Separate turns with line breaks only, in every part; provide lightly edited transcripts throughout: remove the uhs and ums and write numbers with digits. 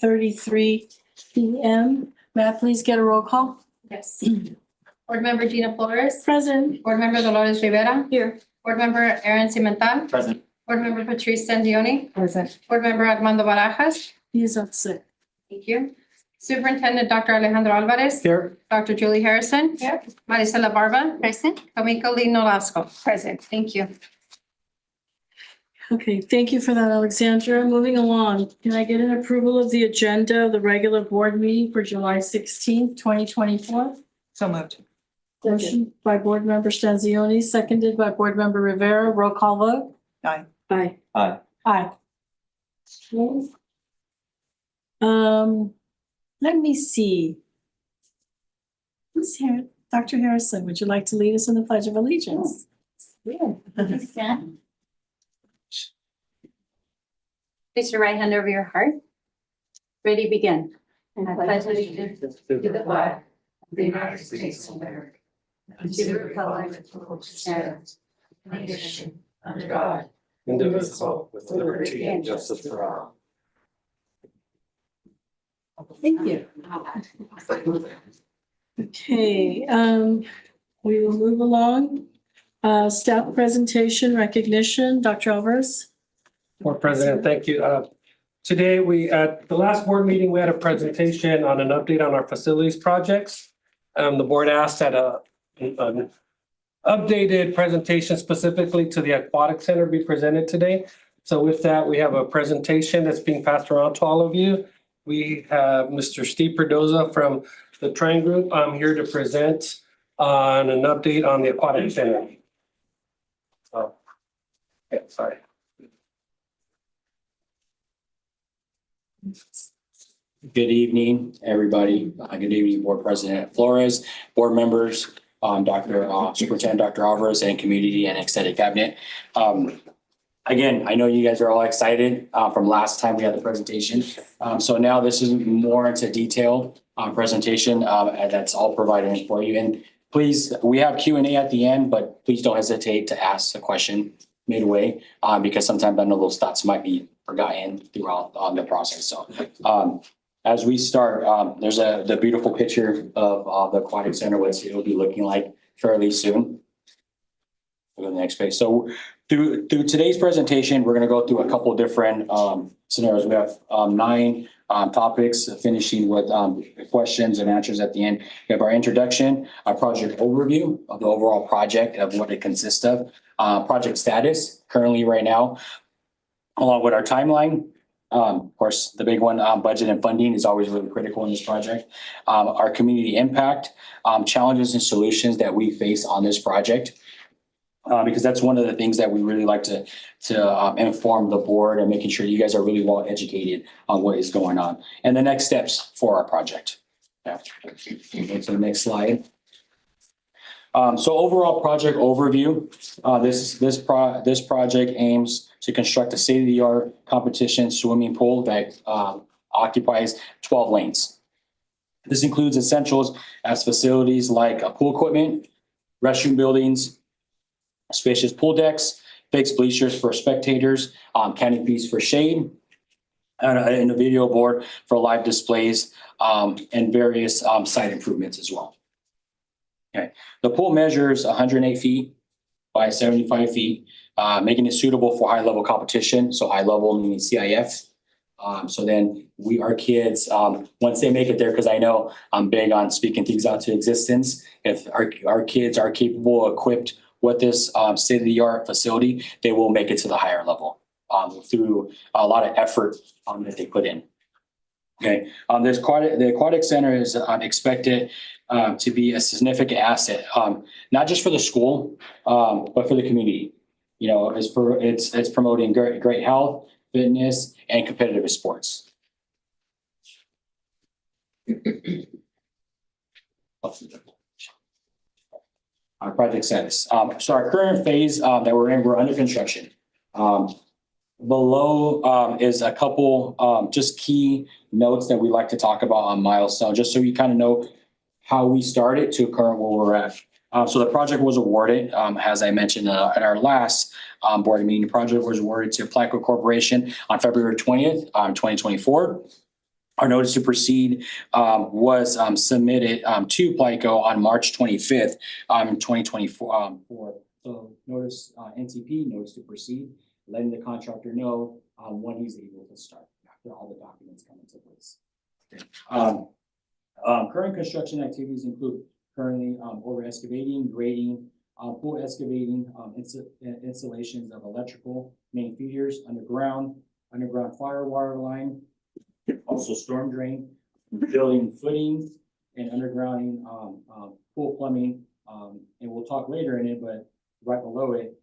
33 p.m. May I please get a roll call?
Yes. Board Member Gina Flores.
Present.
Board Member Dolores Rivera.
Here.
Board Member Aaron Cimental.
Present.
Board Member Patrice Stanzioni.
Present.
Board Member Armando Barajas.
He is absent.
Thank you. Superintendent Dr. Alejandro Alvarez.
Here.
Dr. Julie Harrison.
Here.
Marisela Barba.
Present.
Kamika Lee Nolasco.
Present.
Thank you.
Okay, thank you for that, Alexandra. Moving along, can I get an approval of the agenda of the regular board meeting for July 16th, 2024?
So moved.
Motion by Board Member Stanzioni, seconded by Board Member Rivera. Roll call vote?
Aye.
Aye.
Aye.
Aye. Let me see. Who's here? Dr. Harrison, would you like to lead us in the Pledge of Allegiance?
Place your right hand over your heart. Ready, begin. And I pledge allegiance to the flag of the United States of America and to the republic for which it stands, one nation, under God,
Indivisible, with liberty and justice for all.
Thank you. Okay, we will move along. Staff presentation recognition, Dr. Alvarez.
Board President, thank you. Today, at the last board meeting, we had a presentation on an update on our facilities projects. The board asked that an updated presentation specifically to the Aquatic Center be presented today. So with that, we have a presentation that's being passed around to all of you. We have Mr. Steve Perdoza from the Train Group. I'm here to present on an update on the Aquatic Center. Oh, yeah, sorry.
Good evening, everybody. Good evening, Board President Flores, board members, Superintendent Dr. Alvarez, and community and extended cabinet. Again, I know you guys are all excited from last time we had the presentation. So now this is more into detail presentation that's all provided for you. And please, we have Q&A at the end, but please don't hesitate to ask the question midway because sometimes I know those thoughts might be forgotten throughout the process. So as we start, there's the beautiful picture of the Aquatic Center, what it'll be looking like fairly soon. We'll go to the next page. So through today's presentation, we're going to go through a couple different scenarios. We have 9 topics, finishing with questions and answers at the end. We have our introduction, our project overview of the overall project of what it consists of, project status currently right now, along with our timeline. Of course, the big one, budget and funding is always really critical in this project. Our community impact, challenges and solutions that we face on this project. Because that's one of the things that we really like to inform the board and making sure you guys are really well educated on what is going on and the next steps for our project. Yeah. Go to the next slide. So overall project overview, this project aims to construct a state-of-the-art competition swimming pool that occupies 12 lanes. This includes essentials as facilities like pool equipment, restroom buildings, spacious pool decks, fixed bleachers for spectators, canopies for shade, and a video board for live displays, and various site improvements as well. Okay, the pool measures 108 feet by 75 feet, making it suitable for high-level competition. So high level meaning CIF. So then our kids, once they make it there, because I know I'm big on speaking things out to existence. If our kids are capable, equipped with this state-of-the-art facility, they will make it to the higher level through a lot of effort that they put in. Okay, the Aquatic Center is expected to be a significant asset, not just for the school, but for the community. You know, it's promoting great health, fitness, and competitive sports. Our project status. So our current phase that we're under construction. Below is a couple just key notes that we like to talk about on milestone, just so you kind of know how we started to current where we're at. So the project was awarded, as I mentioned at our last board meeting, the project was awarded to Placo Corporation on February 20th, 2024. Our notice to proceed was submitted to Plico on March 25th, 2024. So notice NTP, notice to proceed, letting the contractor know when he's able to start after all the documents come into place. Current construction activities include currently over excavating, grading, pool excavating, installations of electrical main feeders, underground fire water line, also storm drain, building footings and undergrounding, pool plumbing. And we'll talk later in it, but right below it,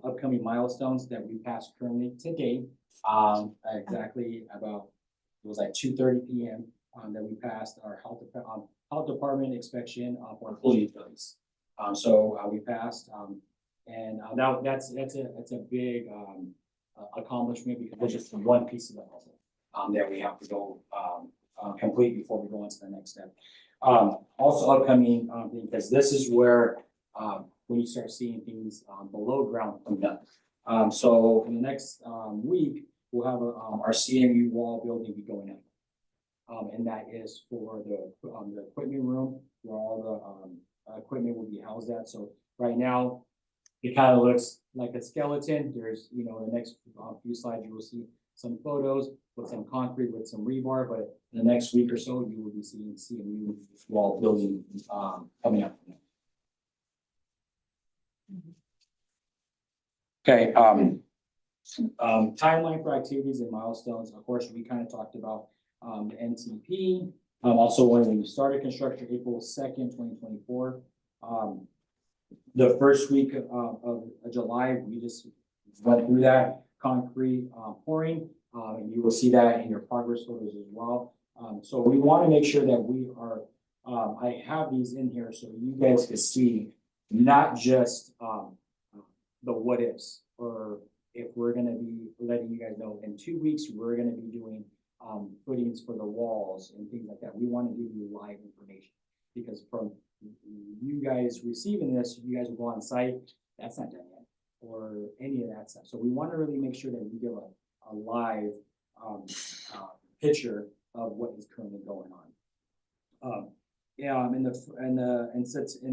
upcoming milestones that we passed currently today. Exactly about, it was like 2:30 p.m. That we passed our health department inspection for our pool utilities. So we passed, and now that's a big accomplishment because it's just one piece of the puzzle that we have to go complete before we go into the next step. Also upcoming, because this is where when you start seeing things below ground coming up. So in the next week, we'll have our CMU wall building be going up. And that is for the equipment room where all the equipment will be housed at. So right now, it kind of looks like a skeleton. There's, in the next few slides, you will see some photos with some concrete, with some rebar, but in the next week or so, you will be seeing CMU wall building coming up. Okay, timeline for activities and milestones. Of course, we kind of talked about the NTP. Also, when we started construction, April 2nd, 2024. The first week of July, we just went through that concrete pouring. And you will see that in your progress photos as well. So we want to make sure that we are, I have these in here so you guys can see not just the what ifs, or if we're going to be letting you guys know in 2 weeks, we're going to be doing footings for the walls and things like that. We want to give you live information because from you guys receiving this, you guys will go on site. That's not done yet, or any of that stuff. So we want to really make sure that we give a live picture of what is currently going on. Yeah, in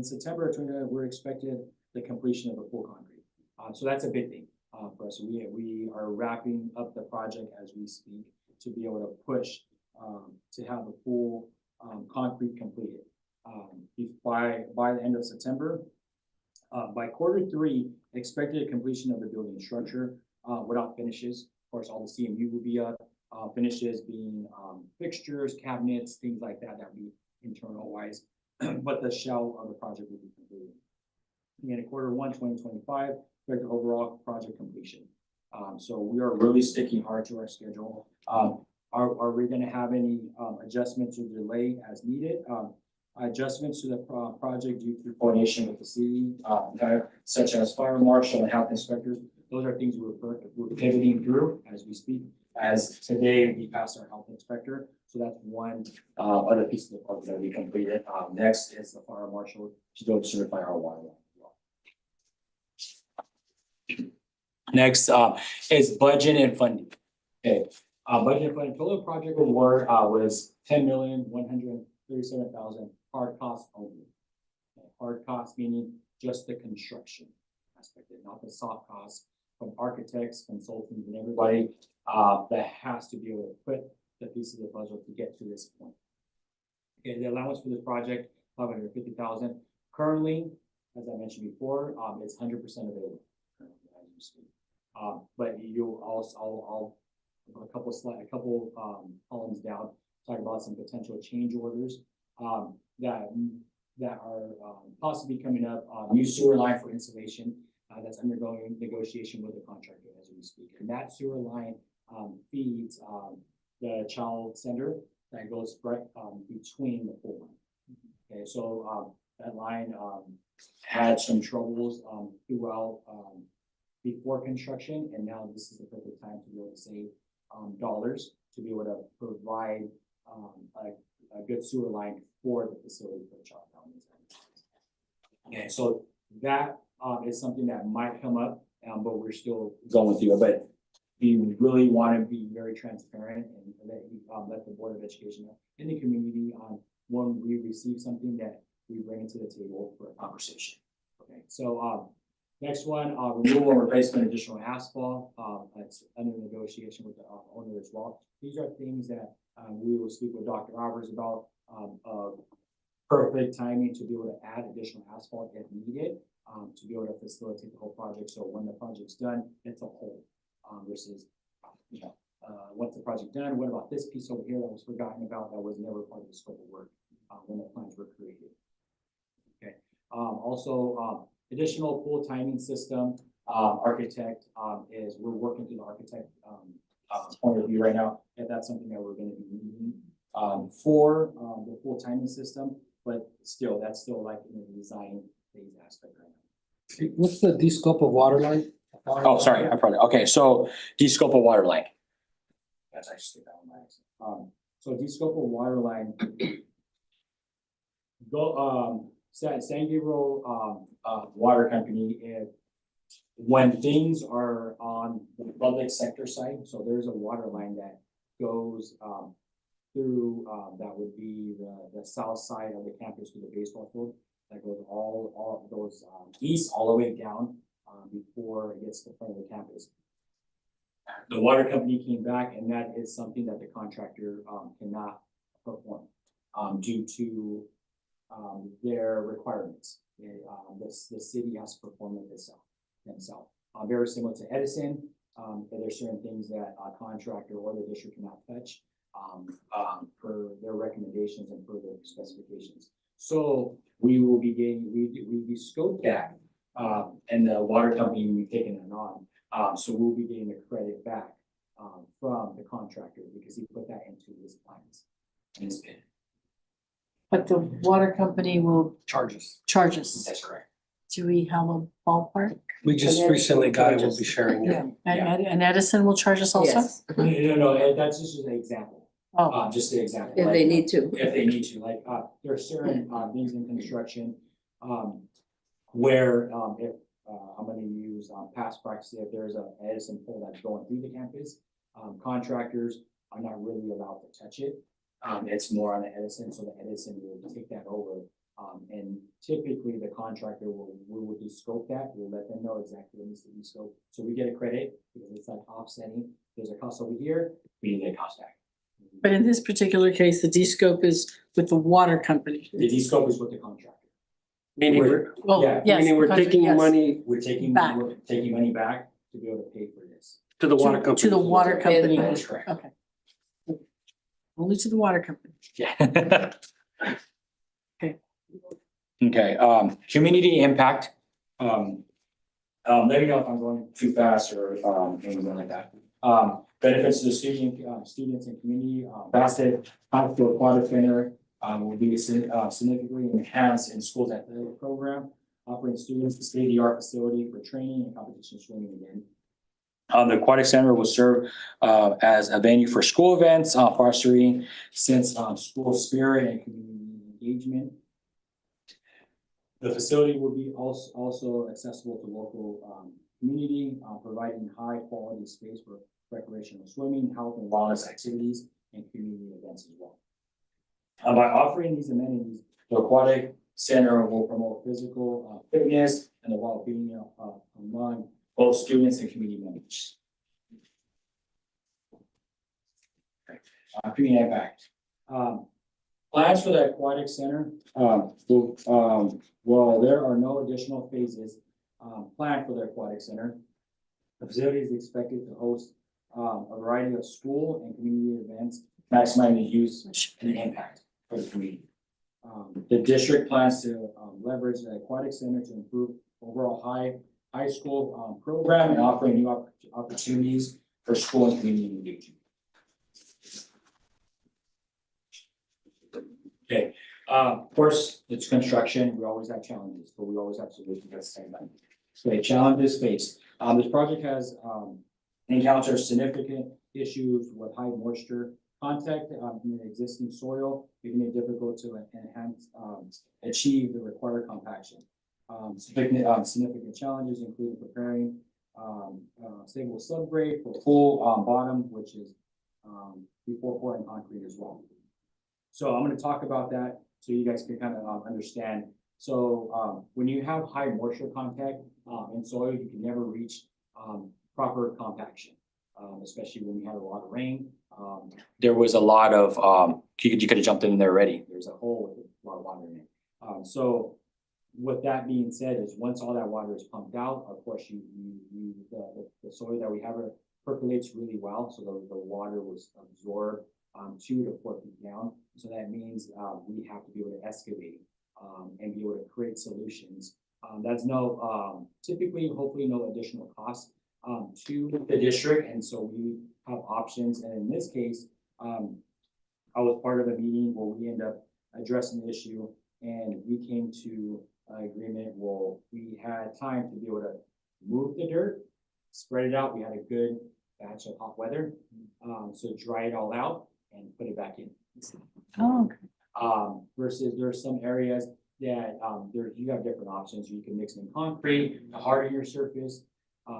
September, we're expected the completion of the full concrete. So that's a big thing for us. We are wrapping up the project as we speak to be able to push to have the full concrete completed by the end of September. By Q3, expected completion of the building structure without finishes. Of course, all the CMU will be up. Finishes being fixtures, cabinets, things like that. That would be internal wise, but the shell of the project will be completed. And in Q1 2025, expect overall project completion. So we are really sticking hard to our schedule. Are we going to have any adjustments or delay as needed? Adjustments to the project due to coordination with the city, such as fire marshal and health inspectors. Those are things we're pivoting through as we speak. As today we passed our health inspector, so that's one other piece of the project that we completed. Next is the fire marshal to go certify our water line. Next is budget and funding. Okay, budget and funding. Total project award was $10,137,000 hard costs only. Okay, hard costs meaning just the construction aspect, not the soft costs from architects, consultants, and everybody that has to be able to put the pieces of the puzzle to get to this point. Okay, the allowance for this project, $550,000. Currently, as I mentioned before, it's 100% available. But you'll also, I'll a couple columns down, talk about some potential change orders that are possibly coming up. New sewer line for installation that's undergoing negotiation with the contractor as we speak, and that sewer line feeds the child center that goes right between the pool line. Okay, so that line had some troubles throughout before construction, and now this is the perfect time to be able to save dollars to be able to provide a good sewer line for the facility for the child. Okay, so that is something that might come up, but we're still going through it. But we really want to be very transparent and let the Board of Education know in the community on when we receive something that we bring it to the table for a conversation. Okay, so next one, removal and replacement of additional asphalt. That's under negotiation with the owner as well. These are things that we will speak with Dr. Roberts about perfect timing to be able to add additional asphalt if needed to be able to facilitate the whole project. So when the project's done, it's a whole versus, once the project done, what about this piece over here that was forgotten about, that was never part of the scope of work when the plans were created. Okay. Also, additional pool timing system. Architect is, we're working through the architect point of view right now, and that's something that we're going to be needing for the pool timing system. But still, that's still like in the design phase aspect right now.
What's the de-scope of water line?
Oh, sorry, I probably, okay, so de-scope of water line. Yes, I just did that on my accident. So de-scope of water line. San Gabriel Water Company, when things are on the public sector side, so there's a water line that goes through, that would be the south side of the campus to the baseball field, that goes all goes east all the way down before it gets to the front of the campus. The water company came back, and that is something that the contractor cannot perform due to their requirements. The city has to perform it themselves. Very similar to Edison, but there's certain things that a contractor or the district cannot touch per their recommendations and per their specifications. So we will be getting, we scoped that, and the water company will be taking it on. So we'll be getting the credit back from the contractor because he put that into his plans and his bid.
But the water company will
Charges.
charge us.
That's correct.
Do we have a ballpark?
We just recently got it, we'll be sharing it.
And Edison will charge us also?
Yes,
No, that's just an example.
Oh,
Just the example.
if they need to.
If they need to, like, there are certain things in construction where if I'm going to use past practice, if there's an Edison pole that's going through the campus, contractors are not really allowed to touch it. It's more on the Edison, so the Edison will take that over. And typically the contractor will de-scope that. We'll let them know exactly what needs to be scoped. So we get a credit because it's like offsetting. There's a cost over here, we need a cost back.
but in this particular case, the de-scope is with the water company.
The de-scope is with the contractor.
Meaning we're,
Well,
Yeah,
yes.
meaning we're
contract-
taking
yes.
money
We're taking money back to be able to pay for this.
to the water
To
company.
the water company.
That is correct.
Okay. Only to the water company.
Yeah.
Okay.
Okay, community impact. Let me know if I'm going too fast or anything like that. Benefits to the students and community. Bassett Outdoor Aquatic Center will be significantly enhanced in schools athletic program, offering students the state-of-the-art facility for training and competition swimming again. The Aquatic Center will serve as a venue for school events, fostering school spirit and community engagement. The facility will be also accessible to local community, providing high quality space for recreational swimming, health and wellness activities, and community events as well. By offering these amenities, the Aquatic Center will promote physical fitness and the well-being among both students and community members. Community impact. Plans for the Aquatic Center, well, there are no additional phases planned for the Aquatic Center. The facility is expected to host a variety of school and community events, maximizing the use and the impact for the community. The district plans to leverage the Aquatic Center to improve overall high school program and offering new opportunities for school and community engagement. Okay, of course, it's construction. We always have challenges, but we always have solutions at the same time. Okay, challenges faced. This project has encountered significant issues with high moisture contact in the existing soil, making it difficult to achieve the required compaction. Significant challenges include preparing stable subgrade for full, bottom, which is, before pouring concrete as well. So I'm gonna talk about that so you guys can kind of, understand. So, when you have high moisture contact, in soil, you can never reach, proper compaction. Especially when we had a lot of rain. There was a lot of, you could have jumped in there already. There's a hole with a lot of water in it. So with that being said, is once all that water is pumped out, of course, the soil that we have percolates really well. So the water was absorbed 2 to 4 feet down. So that means we have to be able to excavate and be able to create solutions. That's no, typically, hopefully no additional cost to the district. And so we have options. And in this case, I was part of a meeting where we ended up addressing the issue and we came to an agreement. Well, we had time to be able to move the dirt, spread it out. We had a good batch of hot weather. So dry it all out and put it back in.
Oh,
Versus there are some areas that you have different options. You can mix in concrete to harden your surface.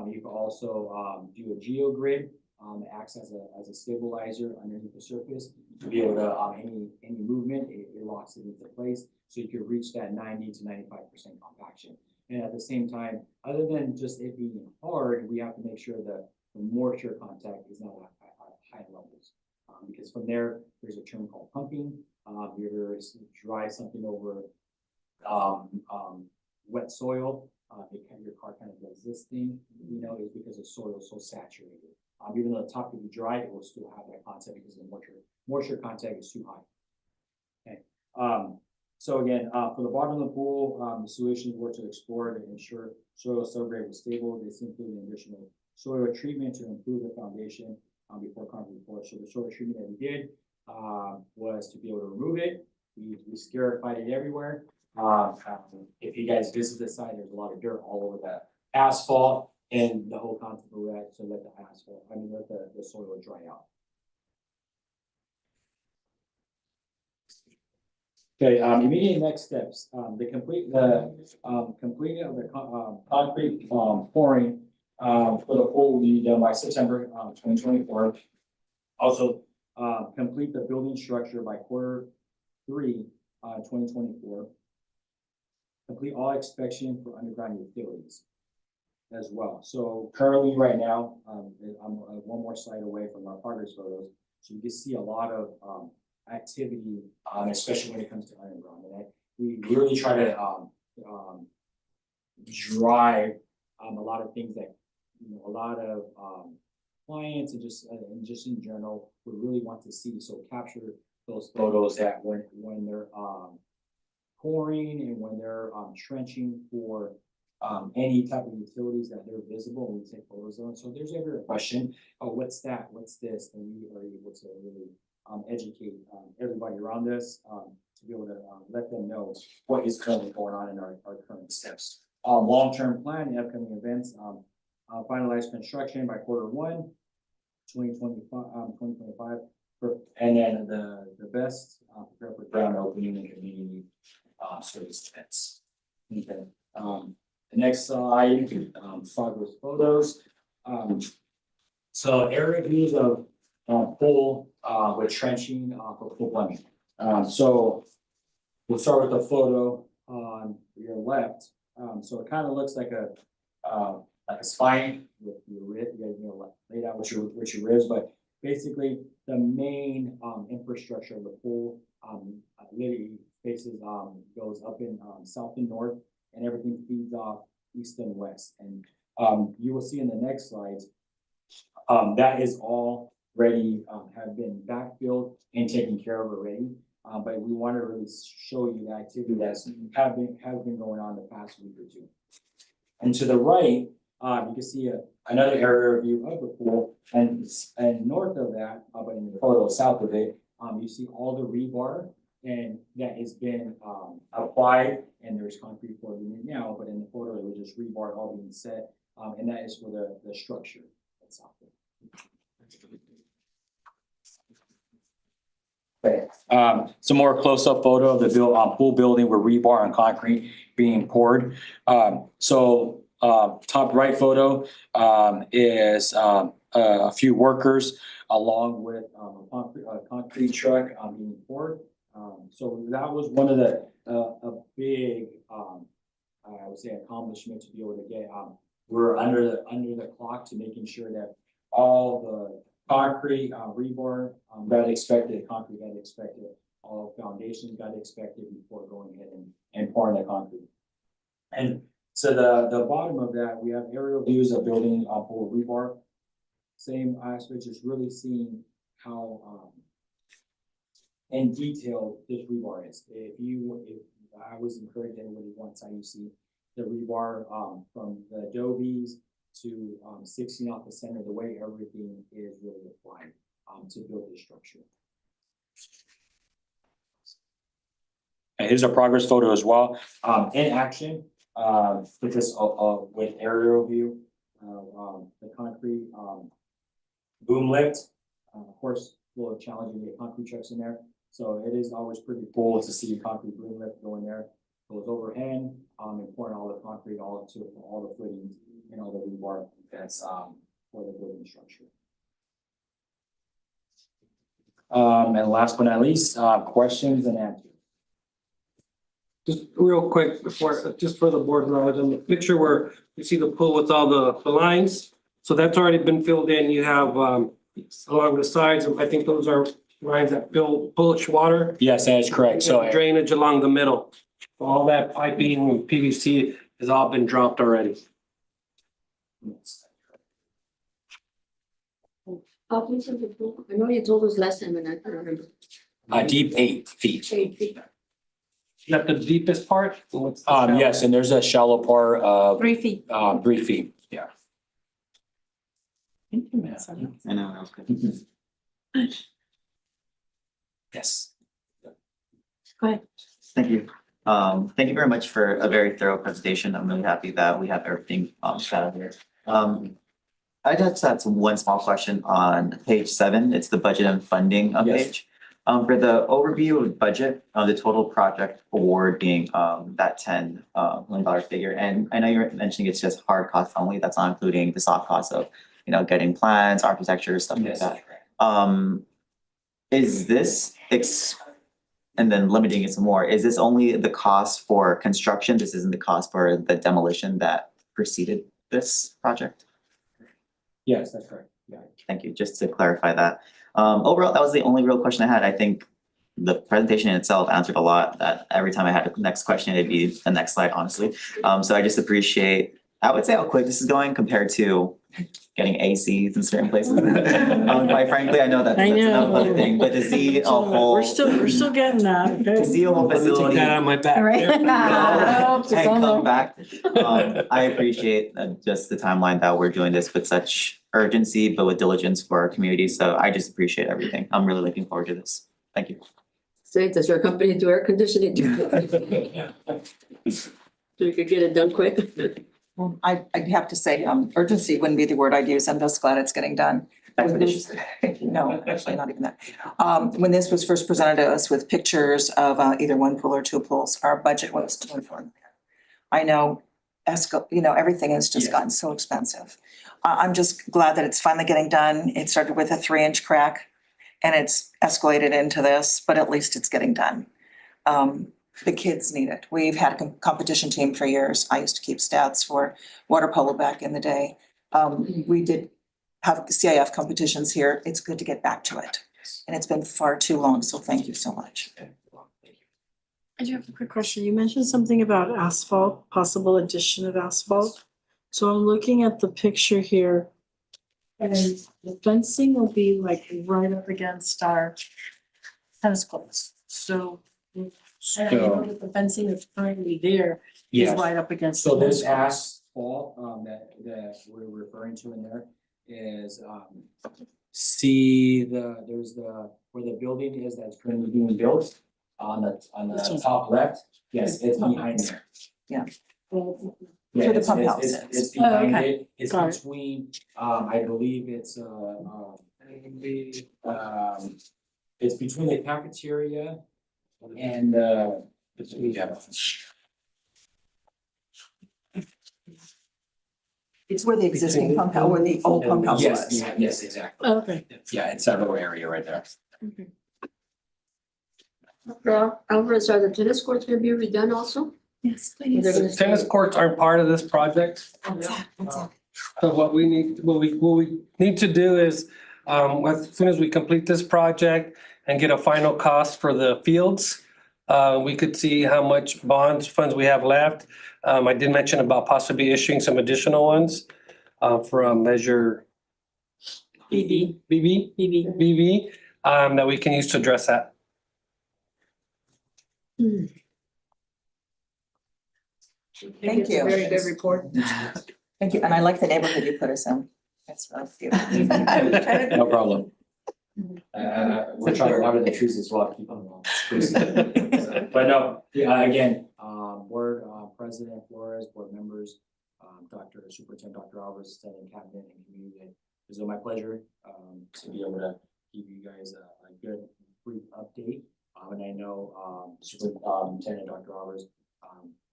You can also do a geogrid. It acts as a stabilizer underneath the surface to be able to any movement, it locks it into place. So you can reach that 90 to 95% compaction. And at the same time, other than just it being hard, we have to make sure that the moisture contact is not at high levels. Because from there's a term called pumping. You dry something over wet soil. Your car kind of does this thing, is because the soil is so saturated. Even though the top could be dry, it will still have that contact because the moisture contact is too high. Okay. So again, for the bottom of the pool, the solutions were to explore to ensure soil subgrade was stable. This included additional soil treatment to improve the foundation before concrete pour. So the soil treatment that we did was to be able to remove it. We scarified it everywhere. If you guys visit the site, there's a lot of dirt all over the asphalt, and the whole concept of that to let the soil dry out. Okay, immediate next steps. The completing of the concrete pouring for the pool will be done by September 2024. Also, complete the building structure by Q3 2024. Complete all inspection for underground utilities as well. So currently right now, I'm one more slide away from our progress photos. So you can see a lot of activity, especially when it comes to underground. And we really try to drive a lot of things that, a lot of clients and just in general would really want to see. So capture those photos that when they're pouring and when they're trenching for any type of utilities that they're visible, we take photos of. So if there's ever a question, oh, what's that? What's this? And we are able to really educate everybody around us to be able to let them know what is currently going on in our current steps. Long-term plan and upcoming events, finalize construction by Q1 2025, and then the best prepare for ground opening and community service events. Okay. The next slide, progress photos. So area views of pool with trenching for pool plumbing. So we'll start with the photo on your left. So it kind of looks like a spine with your rib. You laid out with your ribs, but basically the main infrastructure of the pool literally faces goes up in south and north, and everything feeds off east and west. And you will see in the next slides that is all ready, have been backfilled and taken care of already. But we want to really show you the activity that's has been going on the past week or two. And to the right, you can see another area view of the pool, and north of that, but in the photo south of it, you see all the rebar and that has been applied, and there's concrete for it now. But in the photo, it was just rebar all being set, and that is for the structure that's out there. Okay, some more close-up photo of the pool building with rebar and concrete being poured. So top right photo, is, a few workers along with, a concrete truck, being poured. So that was one of the, a big, I would say accomplishment to be able to get, we're under the clock to making sure that all the concrete, rebar, got expected, concrete got expected, all foundations got expected before going ahead and pouring the concrete. And so the bottom of that, we have aerial views of building, full rebar. Same aspect, just really seeing how, in detail this rebar is. If I was encouraged anybody once time you see the rebar, from the adobes to, 16 off the center, the way everything is really applied, to build this structure. And here's a progress photo as well, in action, with this, with aerial view, the concrete, boom lift. Of course, a little challenging to get concrete trucks in there. So it is always pretty cool to see a concrete boom lift going there. Goes overhand, and pouring all the concrete all to all the footings and all the rebar that's, for the building structure. And last but not least, questions and answers.
Just real quick before, just for the board knowledge, on the picture where you see the pool with all the lines. So that's already been filled in. You have, along the sides, I think those are lines that push water.
Yes, that is correct. So
Drainage along the middle. All that piping and PVC has all been dropped already.
How deep is the pool? I know you told us last time and I can't remember.
Deep 8 feet.
8 feet.
Is that the deepest part? What's the
Yes, and there's a shallow part of
3 feet.
3 feet. Yeah.
I know, that was good.
Yes.
Go ahead.
Thank you. Thank you very much for a very thorough presentation. I'm really happy that we have everything set out here. I just had one small question on page 7. It's the budget and funding
Yes.
page. For the overview of budget, the total project award being that $10 million figure. And I know you're mentioning it's just hard costs only. That's not including the soft costs of, getting plans, architecture, stuff like that. Is this and then limiting it some more, is this only the cost for construction? This isn't the cost for the demolition that preceded this project?
Yes, that's correct. Yeah.
Thank you, just to clarify that. Overall, that was the only real question I had. I think the presentation in itself answered a lot, that every time I had a next question, it'd be the next slide, honestly. So I just appreciate, I would say how quick this is going compared to getting ACs in certain places. Quite frankly, I know that's another thing, but to see a whole.
We're still getting that.
To see a whole facility.
Take that on my back.
Right.
And come back. I appreciate just the timeline that we're doing this with such urgency, but with diligence for our community. So I just appreciate everything. I'm really looking forward to this. Thank you.
Say, does your company do air conditioning? So you could get it done quick?
Well, I'd have to say, urgency wouldn't be the word I'd use. I'm just glad it's getting done. No, actually not even that. When this was first presented to us with pictures of either one pool or two pools, our budget was $24 million. I know, everything has just gotten so expensive. I'm just glad that it's finally getting done. It started with a 3-inch crack and it's escalated into this, but at least it's getting done. The kids need it. We've had a competition team for years. I used to keep stats for water polo back in the day. We did have CIF competitions here. It's good to get back to it. And it's been far too long, so thank you so much.
I do have a quick question. You mentioned something about asphalt, possible addition of asphalt. So I'm looking at the picture here. And the fencing will be like right up against our tennis courts. So I know that the fencing that's currently there is
Yes.
right up against.
So
the
this
tennis
asphalt, that we're referring to in there is, see there's where the building is that's currently being built on the top left. Yes, it's behind there.
court.
Yeah,
Where the
it's-
pump
it's-
house
it's-
is.
It's behind
okay.
it. It's
Got it.
between, I believe it's between the cafeteria and,
It's where the existing pump house, where the old pump house
Yes,
was.
yeah, yes, exactly.
Okay.
Yeah, it's that little area right there.
Dr. Alvarez, are the tennis courts gonna be redone also?
Yes,
They're gonna
The
stay-
tennis courts aren't part of this project.
What's that?
So what we need to do is, as soon as we complete this project and get a final cost for the fields, we could see how much funds we have left. I did mention about possibly issuing some additional ones, from Measure
BB.
BB, that we can use to address that.
Thank you.
Very good report.
Thank you, and I like the neighborhood you put us in. That's really cute.
No problem. We're trying to water the trees as well, keep them all. But no, yeah, again, board president Flores, board members, Dr. Superintendent Dr. Alvarez, standing cabinet and community. It's been my pleasure to be able to give you guys a good brief update. And I know Superintendent Dr. Alvarez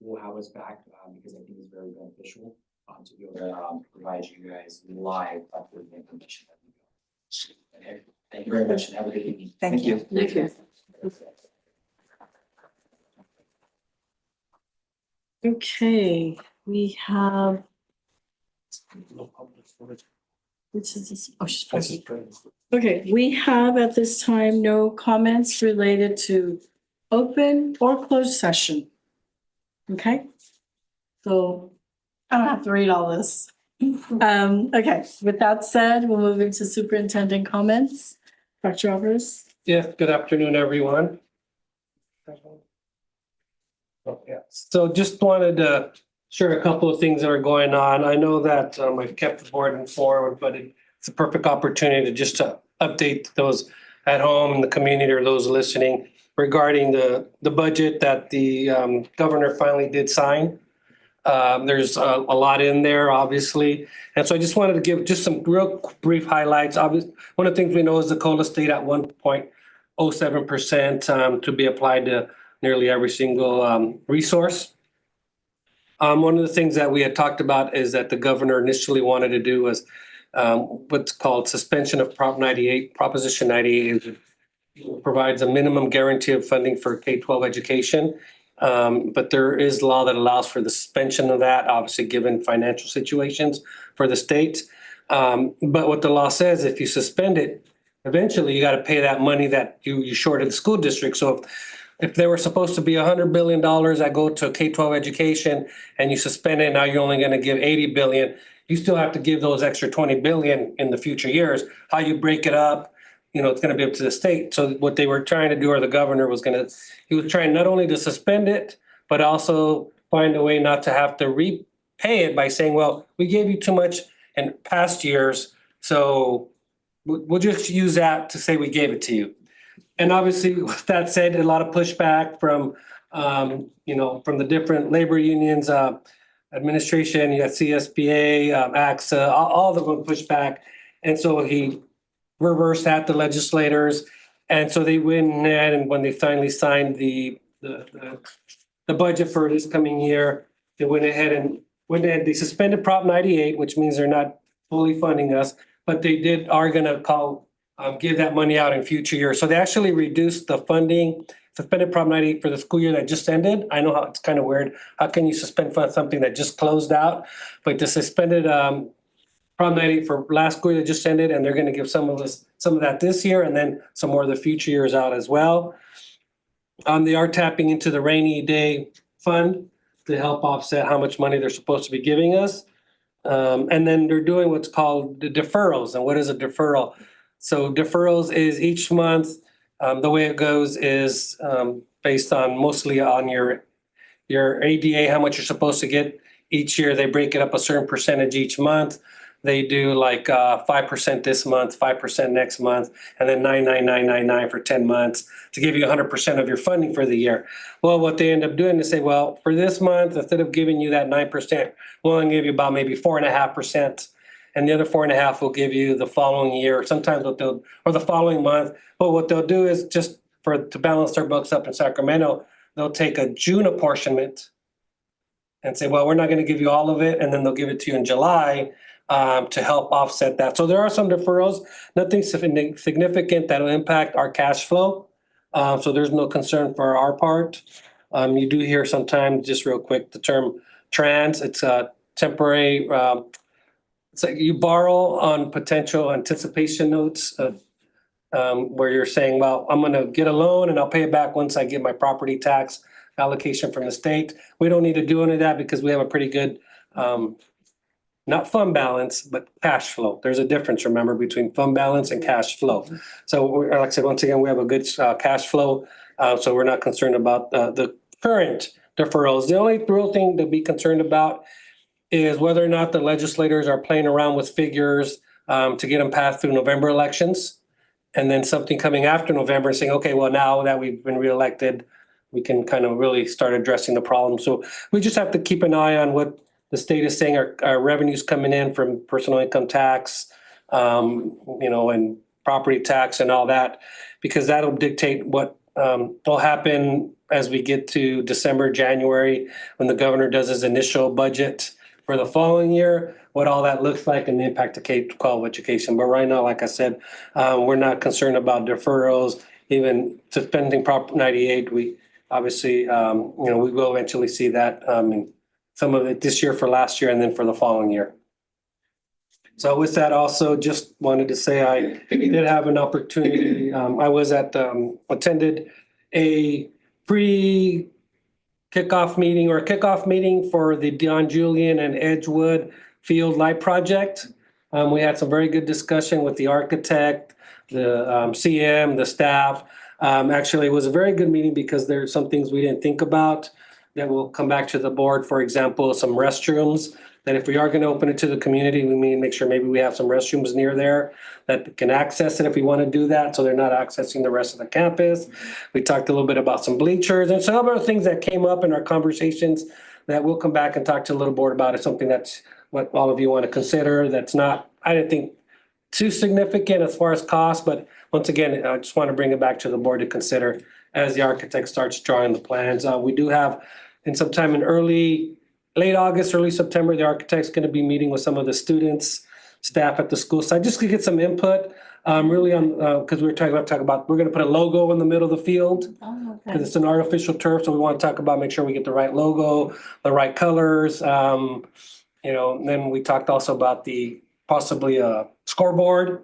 will have us back because I think it's very beneficial to be able to provide you guys live updated information. Okay, thank you very much and have a good evening.
Thank you.
Thank you.
Okay, we have, which is this? Oh, she's present. Okay, we have at this time no comments related to open or closed session. Okay? So I don't have to read all this. Okay, with that said, we'll move into superintendent comments. Dr. Alvarez?
Yes, good afternoon, everyone. Oh, yeah. So just wanted to share a couple of things that are going on. I know that I've kept the board informed, but it's a perfect opportunity to just to update those at home in the community or those listening regarding the budget that the governor finally did sign. There's a lot in there, obviously. And so I just wanted to give just some real brief highlights. Obviously, one of the things we know is the COLA stayed at 1.07% to be applied to nearly every single resource. One of the things that we had talked about is that the governor initially wanted to do was what's called suspension of Proposition 98 provides a minimum guarantee of funding for K-12 education. But there is law that allows for the suspension of that, obviously given financial situations for the states. But what the law says, if you suspend it, eventually you got to pay that money that you shorted the school district. So if there were supposed to be $100 billion that go to K-12 education and you suspend it, now you're only going to give 80 billion. You still have to give those extra 20 billion in the future years. How you break it up, it's going to be up to the state. So what they were trying to do, or the governor was he was trying not only to suspend it, but also find a way not to have to repay it by saying, well, we gave you too much in past years, so we'll just use that to say we gave it to you. And obviously, with that said, a lot of pushback from, from the different labor unions, administration, you got CSPA, AXA, all of them pushed back. And so he reversed that, the legislators. And so they went ahead, and when they finally signed the budget for this coming year, they went ahead, they suspended Prop 98, which means they're not fully funding us, but they are gonna give that money out in future years. So they actually reduced the funding, suspended Prop 98 for the school year that just ended. I know how it's kind of weird. How can you suspend something that just closed out? But they suspended Prop 98 for last school year that just ended, and they're gonna give some of that this year and then some more of the future years out as well. They are tapping into the rainy day fund to help offset how much money they're supposed to be giving us. And then they're doing what's called the deferrals. And what is a deferral? So deferrals is each month, the way it goes is based on mostly on your ADA, how much you're supposed to get each year. They break it up a certain percentage each month. They do like 5% this month, 5% next month, and then 9,9,999 for 10 months to give you 100% of your funding for the year. Well, what they end up doing is say, well, for this month, instead of giving you that 9%, we'll only give you about maybe 4.5%. And the other 4.5% will give you the following year, sometimes or the following month. But what they'll do is just to balance their books up in Sacramento, they'll take a June apportionment and say, well, we're not gonna give you all of it, and then they'll give it to you in July to help offset that. So there are some deferrals, nothing significant that'll impact our cash flow. So there's no concern for our part. You do hear sometimes, just real quick, the term trans, it's a temporary, it's like you borrow on potential anticipation notes where you're saying, well, I'm gonna get a loan and I'll pay it back once I get my property tax allocation from the state. We don't need to do any of that because we have a pretty good, not fund balance, but cash flow. There's a difference, remember, between fund balance and cash flow. So like I said, once again, we have a good cash flow. So we're not concerned about the current deferrals. The only real thing to be concerned about is whether or not the legislators are playing around with figures to get them passed through November elections. And then something coming after November and saying, okay, well, now that we've been reelected, we can kind of really start addressing the problem. So we just have to keep an eye on what the state is saying, our revenues coming in from personal income tax, and property tax and all that, because that'll dictate what will happen as we get to December, January, when the governor does his initial budget for the following year, what all that looks like and the impact to K-12 education. But right now, like I said, we're not concerned about deferrals, even suspending Prop 98. We obviously, we will eventually see that in some of it this year for last year and then for the following year. So with that, also just wanted to say I did have an opportunity. I was attended a kickoff meeting for the Don Julian and Edgewood Field Light Project. We had some very good discussion with the architect, the CM, the staff. Actually, it was a very good meeting because there's some things we didn't think about that will come back to the board. For example, some restrooms, that if we are going to open it to the community, we need to make sure maybe we have some restrooms near there that can access it if we want to do that, so they're not accessing the rest of the campus. We talked a little bit about some bleachers and some other things that came up in our conversations that we'll come back and talk to a little board about. It's something that's what all of you want to consider. That's not, I didn't think, too significant as far as cost, but once again, I just want to bring it back to the board to consider as the architect starts drawing the plans. We do have in sometime in late August, early September, the architect's going to be meeting with some of the students, staff at the school site, just to get some input, really on, because we're going to put a logo in the middle of the field. Because it's an artificial turf, so we want to talk about, make sure we get the right logo, the right colors. Then we talked also about possibly a scoreboard.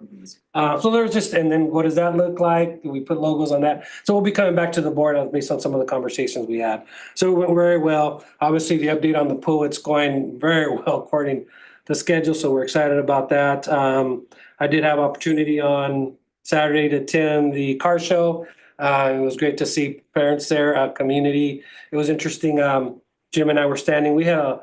So there's just, and then what does that look like? Do we put logos on that? So we'll be coming back to the board based on some of the conversations we had. So it went very well. Obviously, the update on the pool, it's going very well according to schedule, so we're excited about that. I did have opportunity on Saturday to attend the car show. It was great to see parents there, community. It was interesting. Jim and I were standing. We had a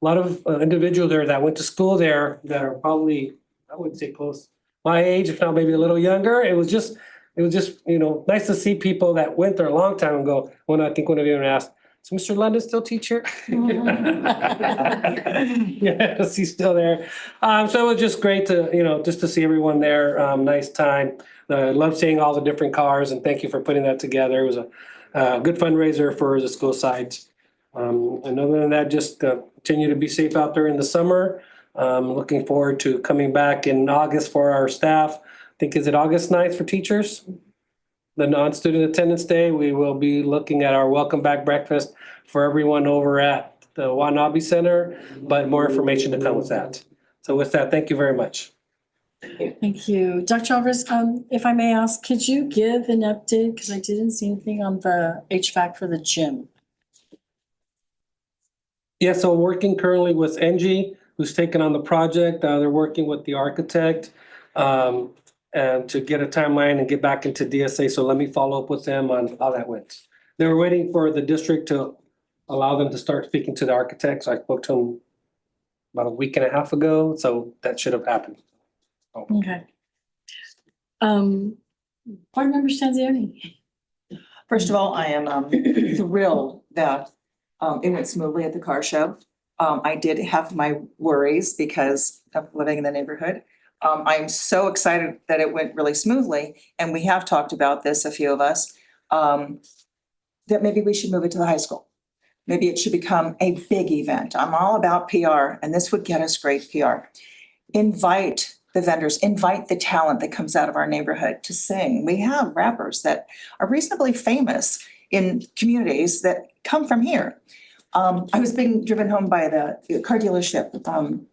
lot of individuals there that went to school there that are probably, I would say close my age, if not maybe a little younger. It was just, nice to see people that went there a long time ago. When I think one of you asked, is Mr. London still teach here? Yes, he's still there. So it was just great to, just to see everyone there. Nice time. I love seeing all the different cars, and thank you for putting that together. It was a good fundraiser for the school sites. And other than that, just continue to be safe out there in the summer. Looking forward to coming back in August for our staff. I think, is it August 9th for teachers? The non-student attendance day. We will be looking at our welcome back breakfast for everyone over at the Wanabe Center, but more information to come with that. So with that, thank you very much.
Thank you. Dr. Alvarez, if I may ask, could you give an update? Because I didn't see anything on the HVAC for the gym.
Yeah, so working currently with NG, who's taken on the project. They're working with the architect and to get a timeline and get back into DSA. So let me follow up with them on how that went. They were waiting for the district to allow them to start speaking to the architects. I spoke to them about a week and a half ago, so that should have happened.
Okay. Board member Stanzioni.
First of all, I am thrilled that it went smoothly at the car show. I did have my worries because of living in the neighborhood. I'm so excited that it went really smoothly, and we have talked about this, a few of us, that maybe we should move it to the high school. Maybe it should become a big event. I'm all about PR, and this would get us great PR. Invite the vendors, invite the talent that comes out of our neighborhood to sing. We have rappers that are reasonably famous in communities that come from here. I was being driven home by the car dealership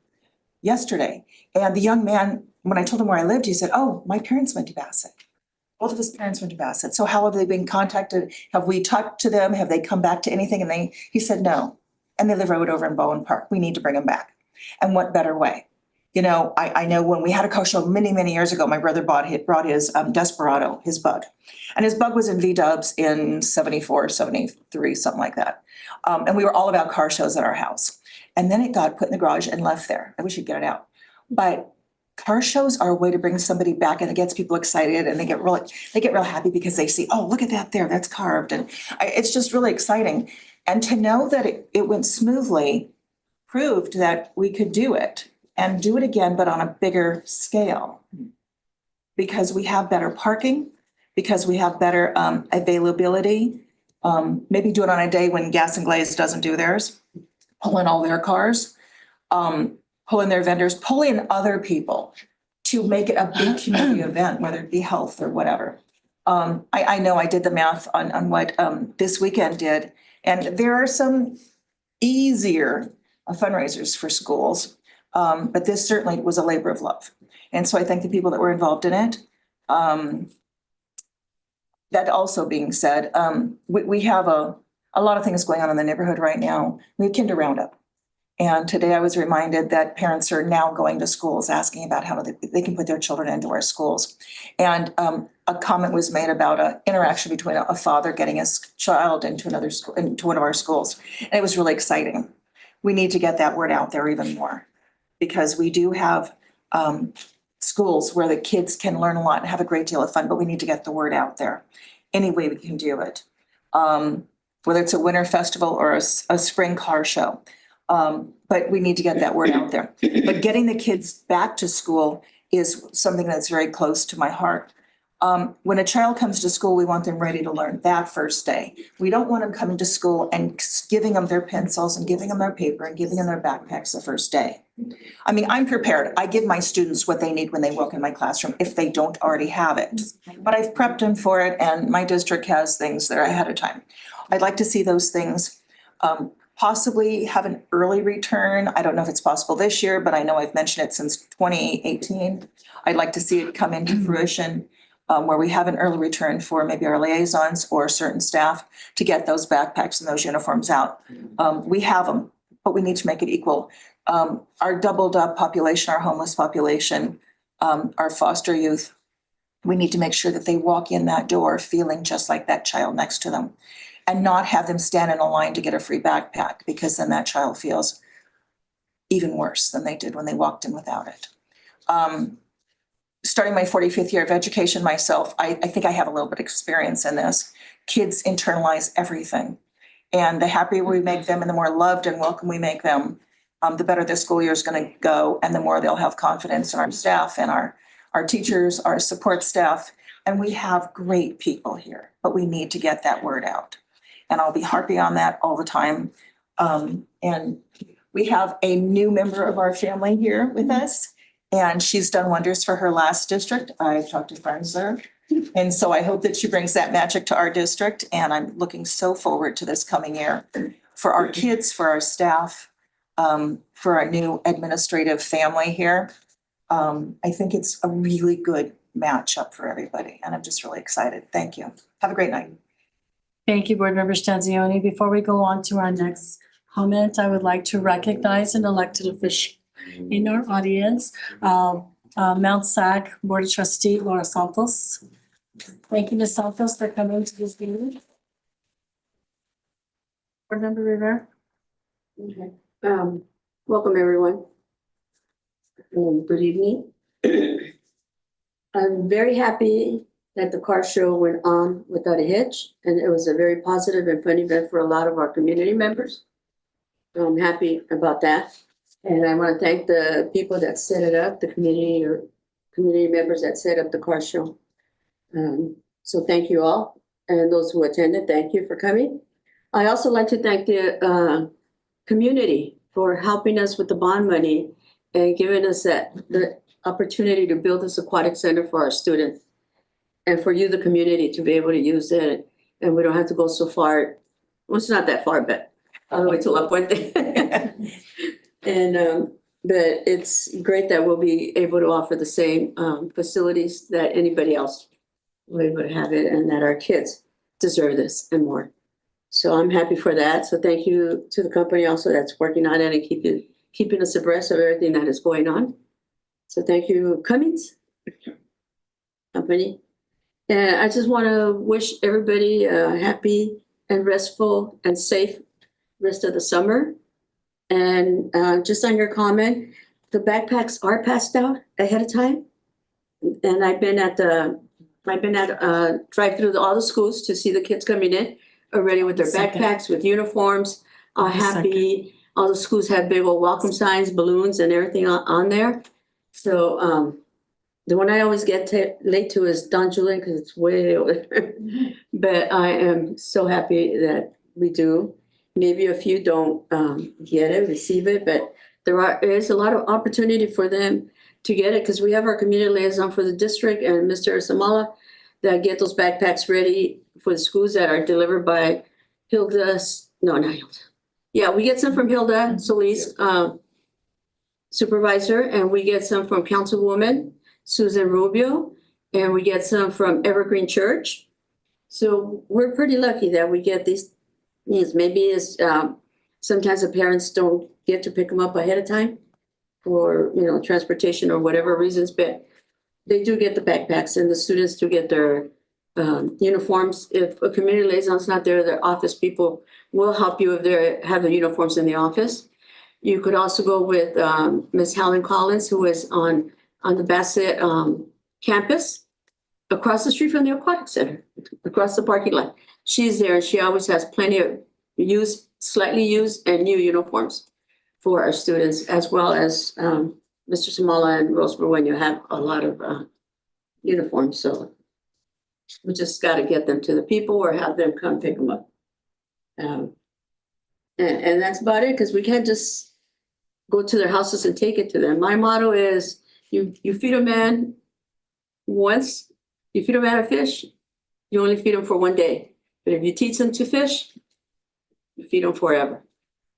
yesterday, and the young man, when I told him where I lived, he said, "Oh, my parents went to Bassett. Both of his parents went to Bassett. So how have they been contacted? Have we talked to them? Have they come back to anything?" And he said, "No." And they live right over in Bowen Park. We need to bring them back. And what better way? You know, I know when we had a car show many, many years ago, my brother brought his Desperado, his Bug. And his Bug was in V-dubs in 74, 73, something like that. And we were all about car shows at our house. And then it got put in the garage and left there. I wish you'd get it out. But car shows are a way to bring somebody back, and it gets people excited, and they get real happy because they see, "Oh, look at that there, that's carved." And it's just really exciting. And to know that it went smoothly proved that we could do it and do it again, but on a bigger scale. Because we have better parking, because we have better availability. Maybe do it on a day when Gas and Glaze doesn't do theirs. Pull in all their cars, pull in their vendors, pull in other people to make it a big community event, whether it be health or whatever. I know I did the math on what this weekend did, and there are some easier fundraisers for schools, but this certainly was a labor of love. And so I thank the people that were involved in it. That also being said, we have a lot of things going on in the neighborhood right now. We have Kinder Roundup. And today I was reminded that parents are now going to schools asking about how they can put their children into our schools. And a comment was made about an interaction between a father getting his child into another school, into one of our schools. And it was really exciting. We need to get that word out there even more, because we do have schools where the kids can learn a lot and have a great deal of fun, but we need to get the word out there any way we can do it. Whether it's a winter festival or a spring car show. But we need to get that word out there. But getting the kids back to school is something that's very close to my heart. When a child comes to school, we want them ready to learn that first day. We don't want them coming to school and giving them their pencils and giving them their paper and giving them their backpacks the first day. I mean, I'm prepared. I give my students what they need when they walk in my classroom if they don't already have it. But I've prepped them for it, and my district has things that are ahead of time. I'd like to see those things possibly have an early return. I don't know if it's possible this year, but I know I've mentioned it since 2018. I'd like to see it come into fruition where we have an early return for maybe our liaisons or certain staff to get those backpacks and those uniforms out. We have them, but we need to make it equal. Our doubled up population, our homeless population, our foster youth, we need to make sure that they walk in that door feeling just like that child next to them, and not have them stand in a line to get a free backpack, because then that child feels even worse than they did when they walked in without it. Starting my 45th year of education myself, I think I have a little bit of experience in this. Kids internalize everything. And the happier we make them and the more loved and welcome we make them, the better their school year is going to go, and the more they'll have confidence in our staff and our teachers, our support staff. And we have great people here, but we need to get that word out. And I'll be harping on that all the time. And we have a new member of our family here with us, and she's done wonders for her last district. I've talked to friends there. And so I hope that she brings that magic to our district. And I'm looking so forward to this coming year for our kids, for our staff, for our new administrative family here. I think it's a really good matchup for everybody, and I'm just really excited. Thank you. Have a great night.
Thank you, Board Member Stanzioni. Before we go on to our next comment, I would like to recognize an elected official in our audience, Mount SAC Board of Trustee Laura Santos. Thank you, Ms. Santos, for coming to this meeting. Board Member Rivera.
Okay. Welcome, everyone. Good evening. I'm very happy that the car show went on without a hitch, and it was a very positive and fun event for a lot of our community members. So I'm happy about that. And I want to thank the people that set it up, the community members that set up the car show. So thank you all. And those who attended, thank you for coming. I also like to thank the community for helping us with the bond money and giving us the opportunity to build this aquatic center for our students. And for you, the community, to be able to use it, and we don't have to go so far. Well, it's not that far, but all the way to La Puente. And but it's great that we'll be able to offer the same facilities that anybody else will be able to have it, and that our kids deserve this and more. So I'm happy for that. So thank you to the company also that's working on it and keeping us abreast of everything that is going on. So thank you, Cummings Company. And I just want to wish everybody a happy and restful and safe rest of the summer. And just on your comment, the backpacks are passed out ahead of time. And I've been at drive through all the schools to see the kids coming in already with their
Second.
backpacks, with uniforms, happy. All the schools have big old welcome signs, balloons and everything on there. So the one I always get late to is Don Julian because it's way over there. But I am so happy that we do. Maybe a few don't get it, receive it, but there is a lot of opportunity for them to get it because we have our community liaison for the district and Mr. Samala that get those backpacks ready for the schools that are delivered by Hilda. No, not Hilda. Yeah, we get some from Hilda Solis, supervisor, and we get some from Councilwoman Susan Rubio, and we get some from Evergreen Church. So we're pretty lucky that we get these. Maybe it's sometimes the parents don't get to pick them up ahead of time for transportation or whatever reasons, but they do get the backpacks and the students do get their uniforms. If a community liaison's not there, their office people will help you if they have the uniforms in the office. You could also go with Ms. Helen Collins, who is on the Bassett campus across the street from the aquatic center, across the parking lot. She's there and she always has plenty of slightly used and new uniforms for our students, as well as Mr. Samala and Roseboro when you have a lot of uniforms. So we just got to get them to the people or have them come pick them up. And that's about it, because we can't just go to their houses and take it to them. My motto is you feed a man once, you feed a man a fish, you only feed him for one day. But if you teach them to fish, you feed them forever.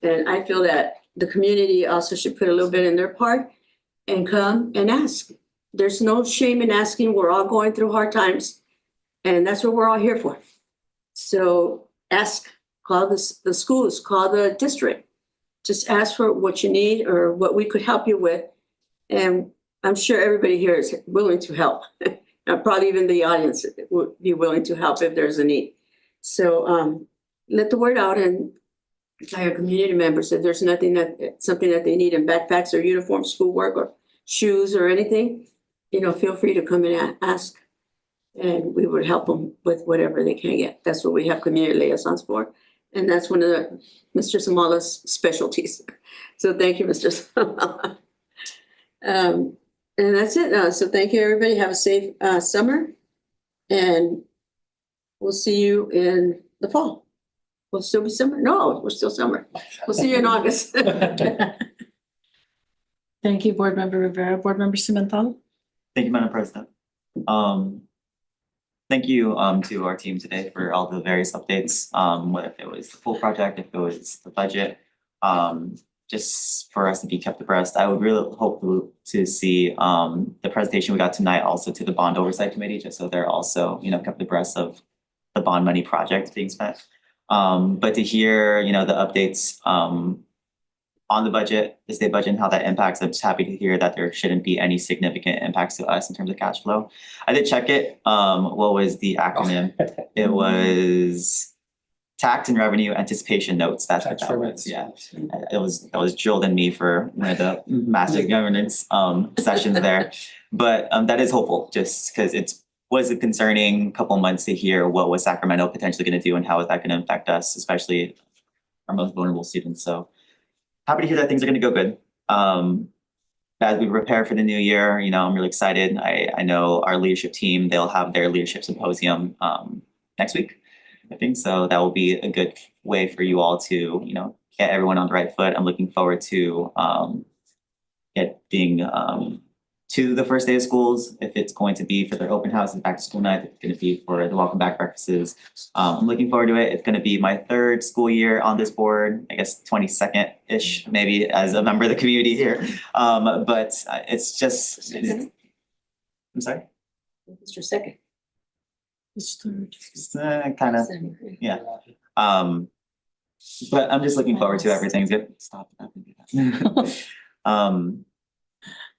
And I feel that the community also should put a little bit in their part and come and ask. There's no shame in asking. We're all going through hard times, and that's what we're all here for. So ask, call the schools, call the district. Just ask for what you need or what we could help you with. And I'm sure everybody here is willing to help. Probably even the audience would be willing to help if there's a need. So let the word out and tell your community members if there's something that they need in backpacks or uniform, schoolwork or shoes or anything, feel free to come and ask, and we would help them with whatever they can get. That's what we have community liaisons for. And that's one of Mr. Samala's specialties. So thank you, Mr. Samala. And that's it. So thank you, everybody. Have a safe summer, and we'll see you in the fall. We'll still be summer? No, we're still summer. We'll see you in August.
Thank you, Board Member Rivera. Board Member Cimental.
Thank you, Madam President. Thank you to our team today for all the various updates, whether it was the full project, if it was the budget, just for us to be kept abreast. I would really hope to see the presentation we got tonight also to the Bond Oversight Committee, just so they're also, kept abreast of the bond money project being spent. But to hear, the updates on the budget, the state budget, and how that impacts, I'm just happy to hear that there shouldn't be any significant impacts to us in terms of cash flow. I did check it. What was the acronym? It was Tax and Revenue Anticipation Notes. That's what that was. Yeah, that was drilled in me for one of the master governance sessions there. But that is hopeful, just because it was a concerning couple months to hear what was Sacramento potentially going to do and how is that going to affect us, especially our most vulnerable students. So happy to hear that things are going to go good. As we prepare for the new year, I'm really excited. I know our leadership team, they'll have their leadership symposium next week. I think so. That will be a good way for you all to, get everyone on the right foot. I'm looking forward to getting to the first day of schools, if it's going to be for their open house and back to school night, if it's going to be for the welcome back breakfasts. I'm looking forward to it. It's going to be my third school year on this board, I guess 22nd-ish, maybe, as a member of the community here. But it's just, I'm sorry?
It's your second.
It's third.
Kind of, yeah. But I'm just looking forward to everything. Stop.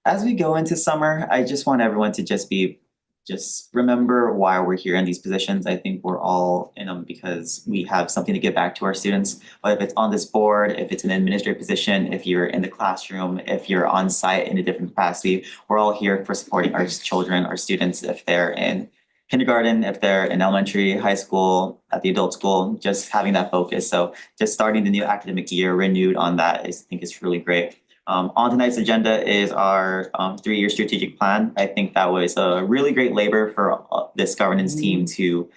As we go into summer, I just want everyone to just remember why we're here in these positions. I think we're all in them because we have something to give back to our students. Whether if it's on this board, if it's an administrative position, if you're in the classroom, if you're on site in a different capacity, we're all here for supporting our children, our students, if they're in kindergarten, if they're in elementary, high school, at the adult school, just having that focus. So just starting the new academic year renewed on that, I think is really great. On tonight's agenda is our 3-year strategic plan. I think that was a really great labor for this governance team to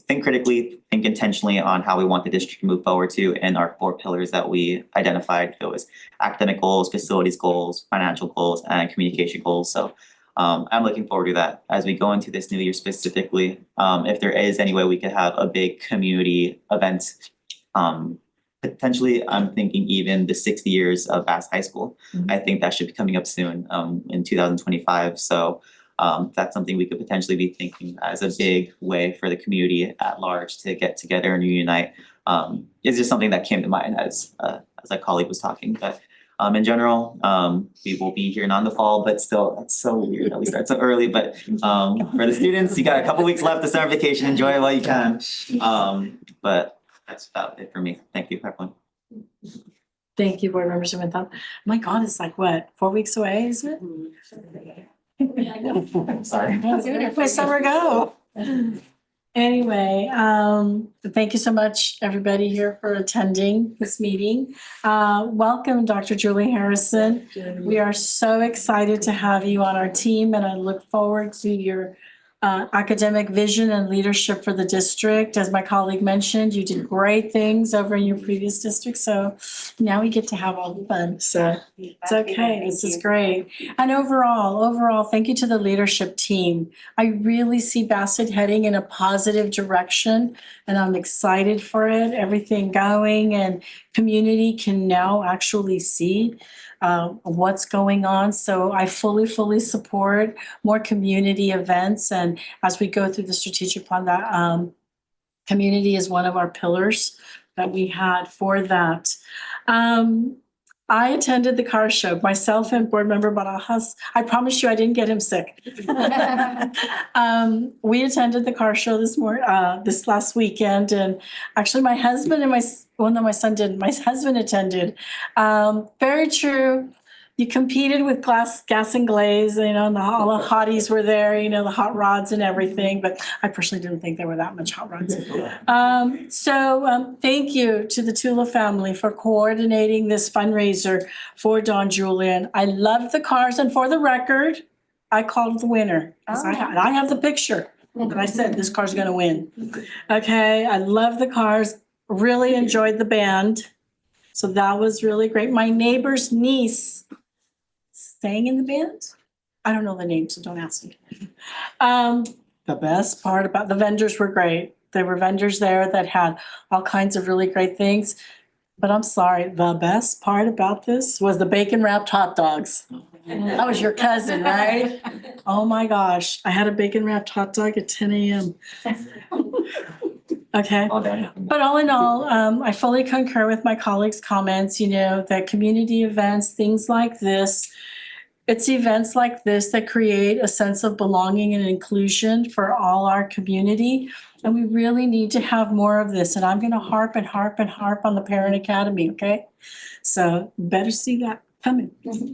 think critically, think intentionally on how we want the district to move forward to, and our 4 pillars that we identified. It was academic goals, facilities goals, financial goals, and communication goals. So I'm looking forward to that as we go into this new year specifically. If there is any way we could have a big community event, potentially, I'm thinking even the 60 years of Bassett High School. I think that should be coming up soon in 2025. So that's something we could potentially be thinking as a big way for the community at large to get together and reunite. It's just something that came to mind as a colleague was talking. But in general, we will be here not in the fall, but still, that's so weird that we start so early. But for the students, you got a couple weeks left to start vacation. Enjoy it while you can. But that's about it for me. Thank you, everyone.
Thank you, Board Member Superintendent. My God, it's like what, 4 weeks away, isn't it?
Sorry.
Where'd my summer go? Anyway, thank you so much, everybody here for attending this meeting. Welcome, Dr. Julie Harrison. We are so excited to have you on our team, and I look forward to your academic vision and leadership for the district. As my colleague mentioned, you did great things over in your previous district, so now we get to have all the fun. So it's okay. This is great. And overall, thank you to the leadership team. I really see Bassett heading in a positive direction, and I'm excited for it. Everything going, and community can now actually see what's going on. So I fully support more community events. And as we go through the strategic plan, that community is one of our pillars that we had for that. I attended the car show, myself and Board Member Barajas. I promise you I didn't get him sick. We attended the car show this last weekend, and actually my husband and my son didn't. My husband attended. Very true. You competed with gas and glaze, and all the hotties were there, the hot rods and everything, but I personally didn't think there were that much hot rods. So thank you to the Tula family for coordinating this fundraiser for Don Julian. I love the cars, and for the record, I called the winner. I have the picture that I said this car's gonna win. Okay, I love the cars, really enjoyed the band. So that was really great. My neighbor's niece sang in the band. I don't know the name, so don't ask me. The best part about the vendors were great. There were vendors there that had all kinds of really great things. But I'm sorry, the best part about this was the bacon wrapped hot dogs. That was your cousin, right? Oh my gosh, I had a bacon wrapped hot dog at 10 a.m. Okay. But all in all, I fully concur with my colleagues' comments, that community events, things like this, it's events like this that create a sense of belonging and inclusion for all our community. And we really need to have more of this. And I'm going to harp on the Parent Academy, okay? So better see that coming.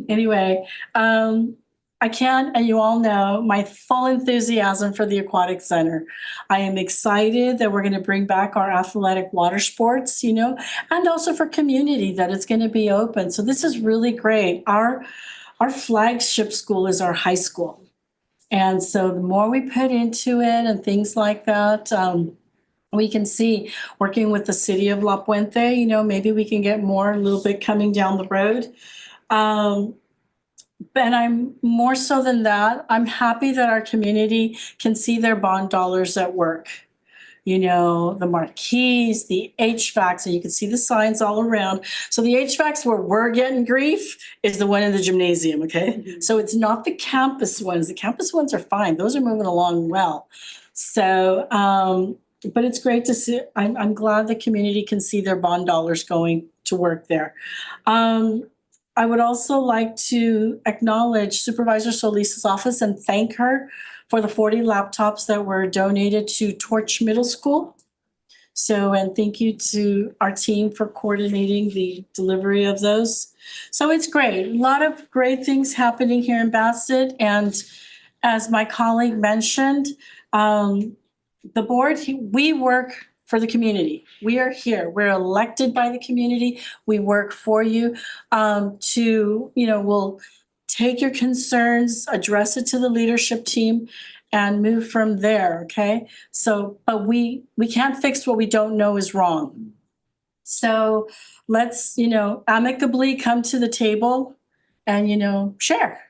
Anyway, I can, and you all know, my full enthusiasm for the Aquatic Center. I am excited that we're going to bring back our athletic water sports, and also for community that it's going to be open. So this is really great. Our flagship school is our high school. And so the more we put into it and things like that, we can see, working with the city of La Puente, you know, maybe we can get more, a little bit coming down the road. And I'm more so than that, I'm happy that our community can see their bond dollars at work. You know, the marquees, the HVACs, and you can see the signs all around. So the HVACs where we're getting grief is the one in the gymnasium, okay? So it's not the campus ones. The campus ones are fine. Those are moving along well. So, but it's great to see. I'm glad the community can see their bond dollars going to work there. I would also like to acknowledge Supervisor Solis's office and thank her for the 40 laptops that were donated to Torch Middle School. So, and thank you to our team for coordinating the delivery of those. So it's great. A lot of great things happening here in Bassett. And as my colleague mentioned, the board, we work for the community. We are here. We're elected by the community. We work for you to, you know, we'll take your concerns, address it to the leadership team and move from there, okay? So, but we can't fix what we don't know is wrong. So let's, you know, amicably come to the table and, you know, share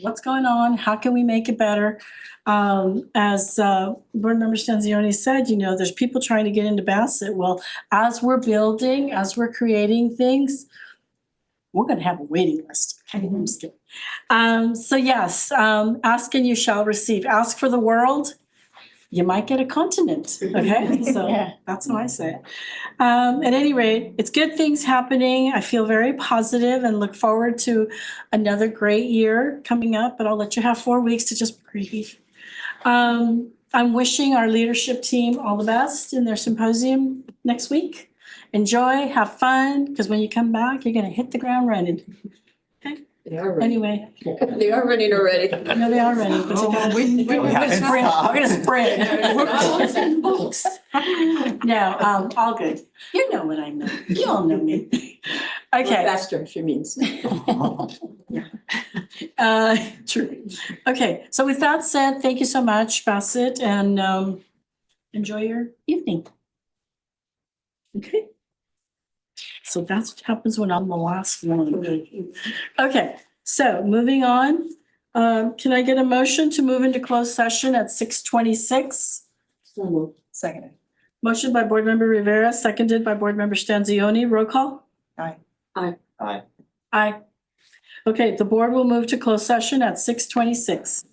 what's going on, how can we make it better? As Board Member Stanzioni said, you know, there's people trying to get into Bassett. Well, as we're building, as we're creating things, we're gonna have a waiting list. Okay, I'm just kidding. So yes, ask and you shall receive. Ask for the world, you might get a continent, okay? So that's how I say it. At any rate, it's good things happening. I feel very positive and look forward to another great year coming up, but I'll let you have 4 weeks to just breathe. I'm wishing our leadership team all the best in their symposium next week. Enjoy, have fun, because when you come back, you're gonna hit the ground running.
They are running.
Anyway,
They are running already.
no, they are running, but you gotta, we're gonna sprint. No, all good. You know what I mean. You all know me. Okay.
Faster, she means.
True. Okay, so with that said, thank you so much, Bassett, and enjoy your evening. Okay. So that's what happens when I'm the last one. Okay, so moving on. Can I get a motion to move into closed session at 6:26?
Seconded.
Motion by Board Member Rivera, seconded by Board Member Stanzioni. Roll call?
Aye.
Aye.
Aye. Okay, the board will move to closed session at 6:26.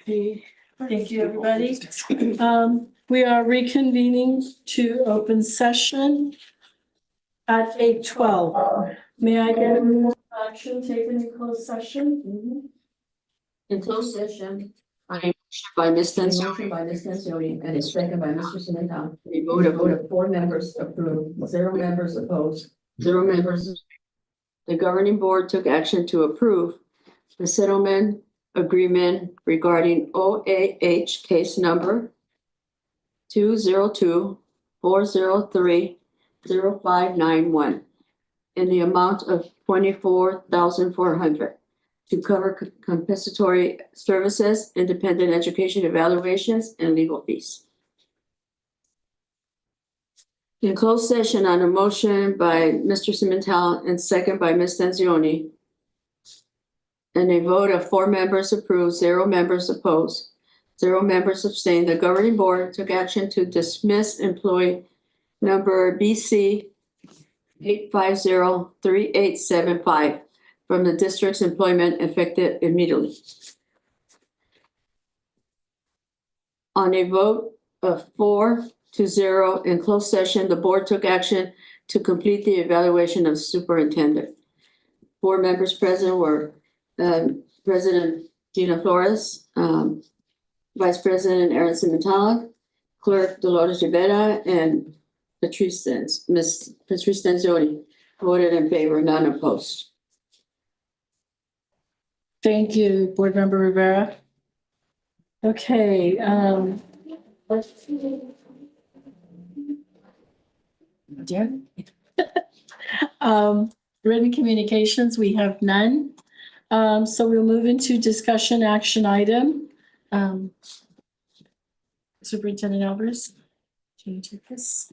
Okay, thank you, everybody. We are reconvening to open session at 8:12. May I get a action taken in closed session?
In closed session, I by Ms. Tenzioni. By Ms. Tenzioni, and a second by Mr. Simonton. A vote of 4 members approved, 0 members opposed, 0 members. The governing board took action to approve the settlement agreement regarding OAH case number 202-403-0591 in the amount of $24,400 to cover compensatory services, independent education evaluations, and legal fees. In closed session on a motion by Mr. Simontal and second by Ms. Tenzioni, and a vote of 4 members approved, 0 members opposed, 0 members abstained, the governing board took action to dismiss employee number BC 8503875 from the district's employment effective immediately. On a vote of 4-0 in closed session, the board took action to complete the evaluation of superintendent. 4 members present were President Gina Flores, Vice President Aaron Simontal, Clerk Dolores Rivera, and Ms. Patrice Tenzioni voted in favor, none opposed.
Thank you, Board Member Rivera. Okay, let's see. Jen? Written communications, we have none. So we'll move into discussion action item. Superintendent Alvarez, can you take this?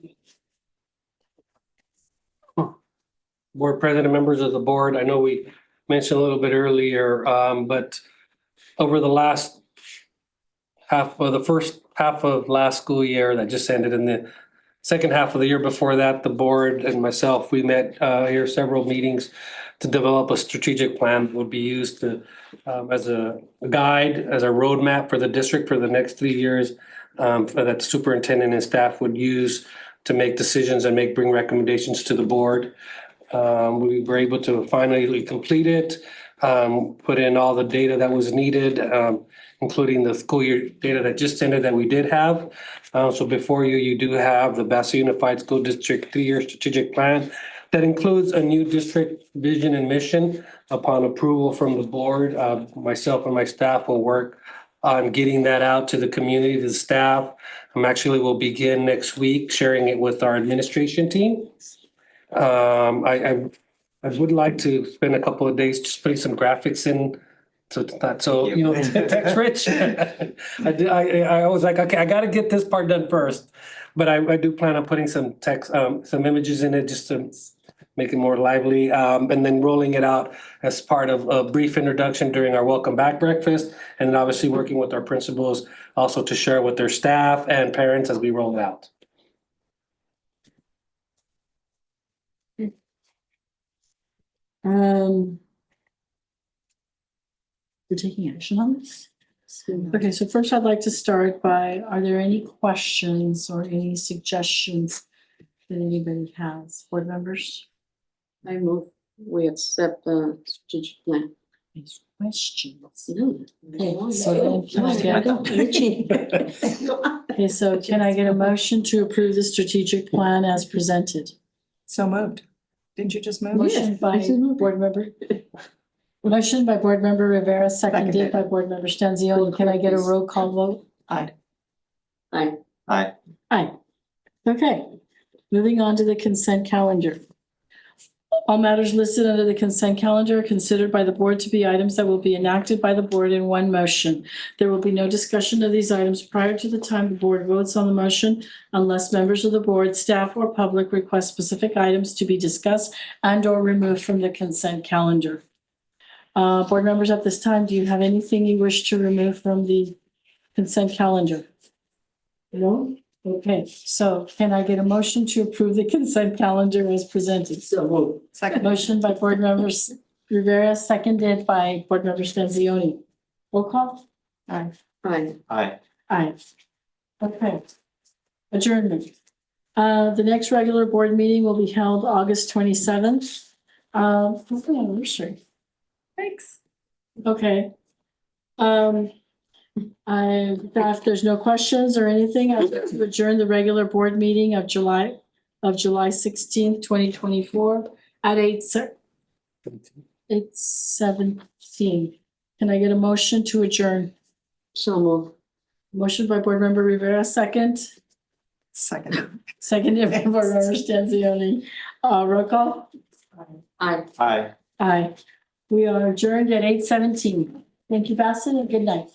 Board President, members of the board, I know we mentioned a little bit earlier, but over the last the first half of last school year that just ended, in the second half of the year before that, the board and myself, we met here several meetings to develop a strategic plan that would be used to as a guide, as a roadmap for the district for the next 3 years, that the superintendent and staff would use to make decisions and bring recommendations to the board. We were able to finally complete it, put in all the data that was needed, including the school year data that just ended that we did have. So before you, you do have the Bassett Unified School District 3-year strategic plan that includes a new district vision and mission. Upon approval from the board, myself and my staff will work on getting that out to the community, to the staff. We'll begin next week sharing it with our administration team. I would like to spend a couple of days just putting some graphics in, so it's not so, text rich. I was like, okay, I gotta get this part done first. But I do plan on putting some text, some images in it just to make it more lively, and then rolling it out as part of a brief introduction during our welcome back breakfast. And then obviously working with our principals also to share with their staff and parents as we roll it out.
We're taking action on this? Okay, so first I'd like to start by, are there any questions or any suggestions that anybody has? Board members?
I move we accept the strategic plan.
Any questions?
No.
Okay, so then can I Okay, so can I get a motion to approve the strategic plan as presented?
So moved. Didn't you just move?
Motion by board member. Motion by board member Rivera, seconded
Seconded.
by board member Stanzioni. Can I get a roll call vote?
Aye.
Aye.
Aye.
Aye. Okay, moving on to the consent calendar. All matters listed under the consent calendar are considered by the board to be items that will be enacted by the board in one motion. There will be no discussion of these items prior to the time the board votes on the motion unless members of the board, staff, or public request specific items to be discussed and or removed from the consent calendar. Board members, at this time, do you have anything you wish to remove from the consent calendar? No? Okay, so can I get a motion to approve the consent calendar as presented?
So moved.
Second.
Motion by board members Rivera, seconded by board member Stanzioni. Roll call? Aye.
Aye.
Aye.
Aye. Okay. Adjournment. The next regular board meeting will be held August 27th. What's the anniversary?
Thanks.
Okay. If there's no questions or anything, I'd like to adjourn the regular board meeting of July 16th, 2024 at 8:17. Can I get a motion to adjourn?
So moved.
Motion by Board Member Rivera, second.
Second.
Seconded by Board Member Stanzioni. Roll call?
Aye.
Aye.
Aye. We are adjourned at 8:17. Thank you, Bassett, and good night.